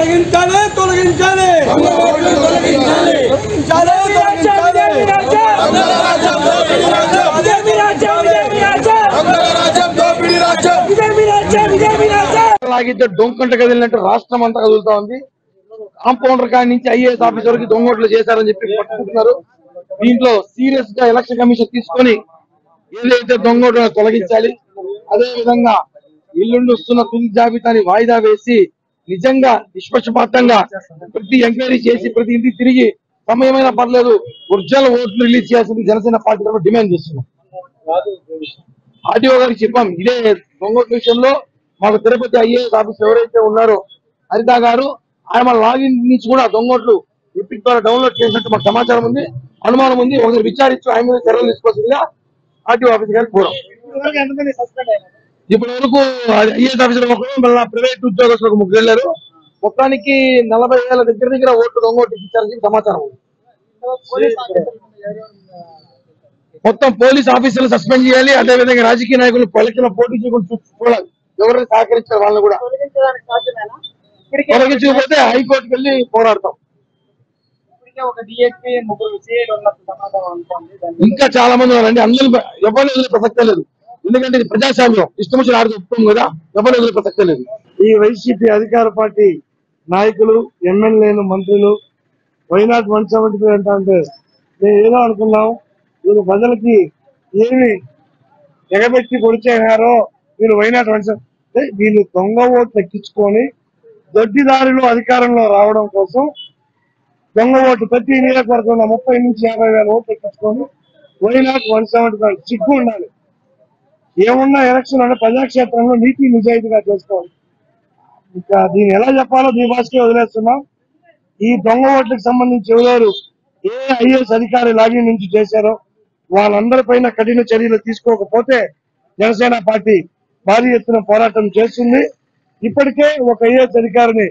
తొలగించాలి తొలగించాలి లాగితే డొంకంట కదిలినట్టు రాష్ట్రం అంతా కదులుతా ఉంది. కాంపౌండర్ కాడి నుంచి ఐఏఎస్ ఆఫీసర్ కి దొంగోట్లు చేశారని చెప్పి పట్టుకుంటున్నారు. దీంట్లో సీరియస్ గా ఎలక్షన్ కమిషన్ తీసుకొని ఏదైతే దొంగోట్లను తొలగించాలి, అదే విధంగా ఇల్లుండి వస్తున్న తుది జాబితాని వాయిదా వేసి నిజంగా నిష్పక్షపాతంగా ప్రతి ఎంక్వైరీ చేసి ప్రతి ఇంటికి తిరిగి సమయమైనా పర్లేదు ఒరిజినల్ ఓట్లు రిలీజ్ చేయాల్సింది జనసేన పార్టీ తరఫున డిమాండ్ చేస్తున్నాం. ఆర్టీఓ గారికి చెప్పాం, ఇదే దొంగోట్ల విషయంలో మాకు తిరుపతి ఐఏఎస్ ఆఫీసర్ ఎవరైతే ఉన్నారో హరిత గారు, ఆయన లాగిన్ నుంచి కూడా దొంగోట్లు ఎపిక్ ద్వారా డౌన్లోడ్ చేసినట్టు మాకు సమాచారం ఉంది, అనుమానం ఉంది. ఒకరు విచారించి ఆయన మీద చర్యలు తీసుకోవాల్సిందిగా ఆర్టీఓ ఆఫీసర్ గారికి కోరాం. ఇప్పటి వరకు ఐఏఎస్ ఆఫీసర్ ఒకరు, మళ్ళీ ప్రైవేట్ ఉద్యోగస్తులకు ముగ్గురు వెళ్ళారు. మొత్తానికి 40,000 దగ్గర ఓట్లు దొంగోట్లు ఇచ్చారని సమాచారం ఉంది. మొత్తం పోలీస్ ఆఫీసర్లు సస్పెండ్ చేయాలి, అదేవిధంగా రాజకీయ నాయకులు పలికిన పోటీ చేయకుండా చూడాలి, ఎవరైనా సహకరించారు వాళ్ళని కూడా. తొలగించకపోతే హైకోర్టుకు వెళ్ళి పోరాడతాం. ఇంకా చాలా మంది ఉన్నారండి, అందరూ ఎవరు వదిలే ప్రసక్తే లేదు. ఎందుకంటే ఇది ప్రజాస్వామ్యం, ఇష్టం వచ్చిన ఆడికి ఒప్పుకోం కదా, ఎవరు వదిలే ప్రసక్తే లేదు. ఈ వైసీపీ అధికార పార్టీ నాయకులు, ఎమ్మెల్యేలు, మంత్రులు వైనాట్ 175 అంటే మేము ఏదో అనుకున్నాం, వీళ్ళు ప్రజలకి ఏమి ఎగబెట్టి పొడిచేయారో వీళ్ళు వైనాట్ 175 వీళ్ళు దొంగ ఓట్లు ఎక్కించుకొని దొడ్డిదారిలో అధికారంలో రావడం కోసం దొంగ ఓట్లు ప్రతి నియోజకవర్గంలో 30 నుంచి 50,000 ఓట్లు ఎక్కించుకొని వైనాట్ 175 సిగ్గు ఉండాలి. ఏమున్నా ఎలక్షన్ అంటే ప్రజాక్షేత్రంలో నీతి నిజాయితీగా చేసుకోవాలి. ఇంకా దీన్ని ఎలా చెప్పాలో మీ భాషకే వదిలేస్తున్నాం. ఈ దొంగ ఓట్లకు సంబంధించి ఎవరు ఏ ఐఏఎస్ అధికారి లాగిన్ నుంచి చేశారో వాళ్ళందరిపైన కఠిన చర్యలు తీసుకోకపోతే జనసేన పార్టీ భారీ ఎత్తున పోరాటం చేస్తుంది. ఇప్పటికే ఒక ఐఏఎస్ అధికారిని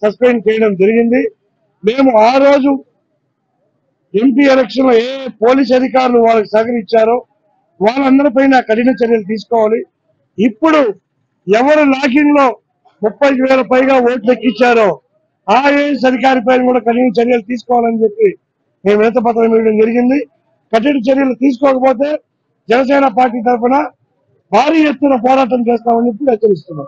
సస్పెండ్ చేయడం జరిగింది. మేము ఆ రోజు ఎంపీ ఎలక్షన్ లో ఏ పోలీస్ అధికారులు వాళ్ళకి సహకరించారో వాళ్ళందరిపైన కఠిన చర్యలు తీసుకోవాలి. ఇప్పుడు ఎవరు లాగిన్ లో 30,000 పైగా ఓట్లు ఎక్కించారో ఆ ఐఏఎస్ అధికారి పైన కూడా కఠిన చర్యలు తీసుకోవాలని చెప్పి మేము వినతిపత్రం ఇవ్వడం జరిగింది. కఠిన చర్యలు తీసుకోకపోతే జనసేన పార్టీ తరఫున భారీ ఎత్తున పోరాటం చేస్తామని చెప్పి హెచ్చరిస్తున్నాం.